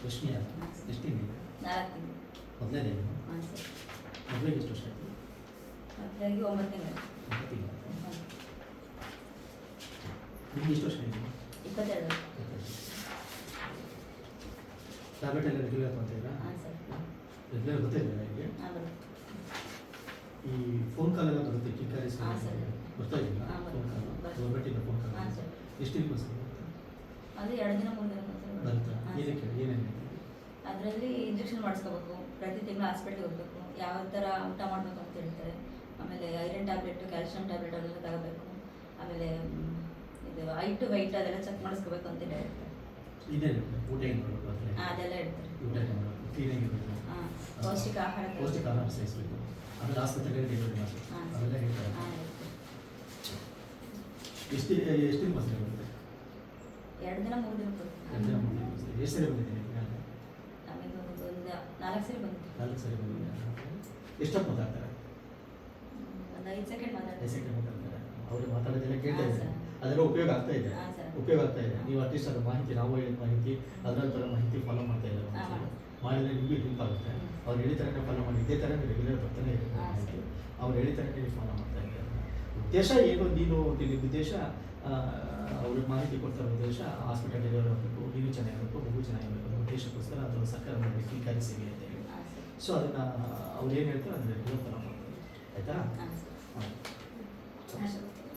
ರಶ್ಮಿ ಅಂತ ಹಾಂ ಸರ್. ಎಷ್ಟು ತಿಂಗಳು? 4 ತಿಂಗಳು. ಮೊದಲನೇ ದಿನ ಹಾಂ ಸರ್. ಮದುವೆಗೆ ಎಷ್ಟು ವರ್ಷ ಆಯಿತು? ಮಕ್ಕಳಿಗೆ 9 ತಿಂಗಳು. 9 ತಿಂಗಳು. ಹಾಂ. ನಿಮ್ಗೆ ಎಷ್ಟು ವರ್ಷ ಆಯಿತು? 22. ಟ್ಯಾಬ್ಲೆಟ್ ಎಲ್ಲ ರೆಗ್ಯುಲರ್ ತೊಗೊತೀರಾ? ಹಾಂ ಸರ್. ರೆಗ್ಯುಲರ್ ಗೊತ್ತಿಲ್ಲ ನನಗೆ. ಹಾಂ ಬರುತ್ತೆ. ಈ ಫೋನ್ ಕಾಲ್ ಎಲ್ಲ ಬರುತ್ತೆ ಕಿಕ್ಕಾರಿ ಹಾಂ ಸರ್. ಬರ್ತಾ ಇದೆಯಾ? ಹಾಂ ಫೋನ್ ಕಾಲ್ ಬರುತ್ತೆ. ಗೌರ್ಮೆಂಟಿಂದ ಫೋನ್ ಕಾಲ್ ಹಾಂ ಸರ್. ಎಷ್ಟು ದಿನ ಬರುತ್ತೆ? ಅದು 2 ದಿನ 3 ದಿನ ಬರುತ್ತಾ? ಹಾಂ ಏನಕ್ಕೆ ಸರ್. ಏನೇನು? ಅದರಲ್ಲಿ ಇಂಜೆಕ್ಷನ್ ಮಾಡಿಸ್ಕೋಬೇಕು, ಪ್ರತಿ ತಿಂಗಳು ಹಾಸ್ಪಿಟ್ಲಿಗೆ ಹೋಗಬೇಕು, ಯಾವ ಥರ ಊಟ ಮಾಡಬೇಕು ಅಂತ ಹೇಳ್ತಾರೆ. ಆಮೇಲೆ ಐರನ್ ಟ್ಯಾಬ್ಲೆಟು, ಕ್ಯಾಲ್ಶಿಯಂ ಟ್ಯಾಬ್ಲೆಟ್ ಅವೆಲ್ಲ ತಗೋಬೇಕು. ಆಮೇಲೆ ಇದು ಹೈಟ್ ವೈಟ್ ಅದೆಲ್ಲ ಚೆಕ್ ಮಾಡಿಸ್ಕೋಬೇಕು ಅಂತ ಹೇಳ್ತಾರೆ. ಇದೇ ಊಟ ಏನು ಮಾಡಬೇಕು ಅಂದರೆ ಅದೆಲ್ಲ ಹೇಳ್ತಾರೆ. ಊಟ ಏನು ಮಾಡಬೇಕು, ಕ್ಲೀನಾಗಿರಬೇಕು, ಹಾಂ, ಪೌಷ್ಟಿಕ ಆಹಾರ ಪೌಷ್ಟಿಕ ಆಹಾರ ಸೇವಿಸಬೇಕು, ಆಮೇಲೆ ಆಸ್ಪತ್ರೆಗೆ ಡೆಲಿವರಿ ಮಾಡಬೇಕು, ಹಾಂ. ಅವೆಲ್ಲ ಹೇಳ್ತಾರೆ. ಹಾಂ ಹೇಳ್ತಾರೆ. ಎಷ್ಟು ದಿನ ಬಸ್ ಬರುತ್ತೆ? 2 ದಿನ 3 ದಿನ ಎರಡು ದಿನ ಮೂರು ದಿನ ಬಸ್. ಎಷ್ಟು ಸರಿ ಬಂದಿದ್ದೀನಿ ನಾನು? ನಮಗೆ ಒಂದು 4 ಸರಿ ಬಂದಿತ್ತು. 4 ಸರಿ ಬಂದಿದ್ದೀನಿ. ಎಷ್ಟೊತ್ತು ಮಾತಾಡ್ತಾರೆ? ಒಂದು 5 ಸೆಕೆಂಡ್ ಮಾತಾಡ್ತಾರೆ. 5 ಸೆಕೆಂಡ್ ಮಾತಾಡ್ತಾರೆ. ಅವರು ಮಾತಾಡೋದೆಲ್ಲ ಕೇಳ್ತಾ ಹಾಂ ಇದ್ದಾರೆ. ಸರ್. ಅದೆಲ್ಲ ಉಪಯೋಗ ಆಗ್ತಾ ಇದೆ. ಹಾಂ ಸರ್. ಉಪಯೋಗ ಆಗ್ತಾ ಇದೆ. ನೀವು ಅಟ್ಲೀಸ್ಟ್ ಅದು ಮಾಹಿತಿ, ನಾವು ಹೇಳಿದ ಮಾಹಿತಿ, ಅದರ ಥರ ಮಾಹಿತಿ ಫಾಲೋ ಮಾಡ್ತಾ ಇದ್ದಾರೆ. ಹಾಂ ಮಾಡಿ. ಮಾಡಿದ್ರೆ ನಿಮಗೆ ಹೆಲ್ಪ್ ಆಗುತ್ತೆ. ಅವ್ರು ಹೇಳಿದ ಫಾಲೋ ಮಾಡಿ, ಇದೇ ಥರ ರೆಗ್ಯುಲರ್ ಬರ್ತಾನೆ ಇರುತ್ತೆ. ಹಾಂ ಸರ್. ಅವ್ರು ಹೇಳಿದ ನೀವು ಫಾಲೋ ಮಾಡ್ತಾ ಇದ್ದಾರೆ. ಉದ್ದೇಶ ಏನು? ನೀನು ನಿಮ್ಮ ಉದ್ದೇಶ, ಅವ್ರಿಗೆ ಮಾಹಿತಿ ಕೊಡ್ತಾರೋ ಉದ್ದೇಶ ಹಾಸ್ಪಿಟಲ್ ಡೆಲಿವರಿ ಆಗಬೇಕು, ನೀವು ಚೆನ್ನಾಗಿರಬೇಕು, ಮಗು ಚೆನ್ನಾಗಿರಬೇಕು ಅನ್ನೋ ಉದ್ದೇಶಕ್ಕೋಸ್ಕರ ಅದು ಸರ್ಕಾರ ಮಾಡಿ ಕಿಕ್ಕಾರಿ ಸೇವೆ ಅಂತ ಹೇಳಿ. ಹಾಂ ಸರ್. ಸೊ ಅದನ್ನು ಅವ್ರು ಏನು ಹೇಳ್ತಾರೆ ಅದನ್ನ ರೆಗ್ಯುಲರ್ ಫಾಲೋ ಮಾಡ್ತಾರೆ. ಆಯಿತಾ? ಹಾಂ ಸರ್. ಹಾಂ.